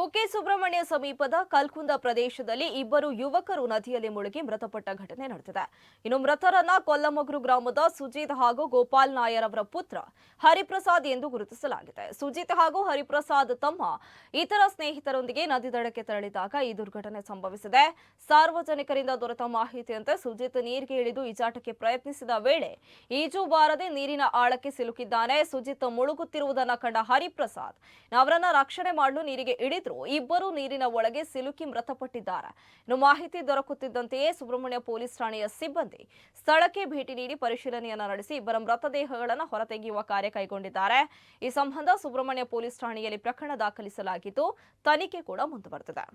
ಕುಕ್ಕೆ ಸುಬ್ರಹ್ಮಣ್ಯ ಸಮೀಪದ ಕಲ್ಕುಂದ ಪ್ರದೇಶದಲ್ಲಿ ಇಬ್ಬರು ಯುವಕರು ನದಿಯಲ್ಲಿ ಮುಳುಗಿ ಮೃತಪಟ್ಟ ಘಟನೆ ನಡೆದಿದೆ. ಇನ್ನು ಮೃತರನ್ನ ಕೊಲ್ಲಮೊಗ್ರು ಗ್ರಾಮದ ಸುಜಿತ್ ಹಾಗೂ ಗೋಪಾಲ್ ನಾಯರ್ ಅವರ ಪುತ್ರ ಹರಿಪ್ರಸಾದ್ ಎಂದು ಗುರುತಿಸಲಾಗಿದೆ. ಸುಜಿತ್ ಹಾಗೂ ಹರಿಪ್ರಸಾದ್ ತಮ್ಮ ಇತರ ಸ್ನೇಹಿತರೊಂದಿಗೆ ನದಿ ದಡಕ್ಕೆ ತೆರಳಿದಾಗ ಈ ದುರ್ಘಟನೆ ಸಂಭವಿಸಿದೆ. ಸಾರ್ವಜನಿಕರಿಂದ ದೊರೆತ ಮಾಹಿತಿಯಂತೆ ಸುಜಿತ್ ನೀರಿಗೆ ಇಳಿದು ಈಜಾಟಕ್ಕೆ ಪ್ರಯತ್ನಿಸಿದ ವೇಳೆ ಈಜು ಬಾರದೆ ನೀರಿನ ಆಳಕ್ಕೆ ಸಿಲುಕಿದ್ದಾನೆ. ಸುಜಿತ್ ಮುಳುಗುತ್ತಿರುವುದನ್ನು ಕಂಡ ಹರಿಪ್ರಸಾದ್ ಅವರನ್ನ ರಕ್ಷಣೆ ಮಾಡಲು ನೀರಿಗೆ ಇಳಿದ್ರು. ಇಬ್ಬರು ನೀರಿನ ಒಳಗೆ ಸಿಲುಕಿ ಮೃತಪಟ್ಟಿದ್ದಾರೆ. ಇನ್ನು ಮಾಹಿತಿ ದೊರಕುತ್ತಿದ್ದಂತೆಯೇ ಸುಬ್ರಹ್ಮಣ್ಯ ಪೊಲೀಸ್ ಠಾಣೆಯ ಸಿಬ್ಬಂದಿ ಸ್ಥಳಕ್ಕೆ ಭೇಟಿ ನೀಡಿ ಪರಿಶೀಲನೆಯನ್ನ ನಡೆಸಿ ಇಬ್ಬರ ಮೃತದೇಹಗಳನ್ನು ಹೊರತೆಗೆಯುವ ಕಾರ್ಯ ಕೈಗೊಂಡಿದ್ದಾರೆ. ಈ ಸಂಬಂಧ ಸುಬ್ರಹ್ಮಣ್ಯ ಪೊಲೀಸ್ ಠಾಣೆಯಲ್ಲಿ ಪ್ರಕರಣ ದಾಖಲಿಸಲಾಗಿದ್ದು ತನಿಖೆ ಕೂಡ ಮುಂದುವರೆದಿದೆ.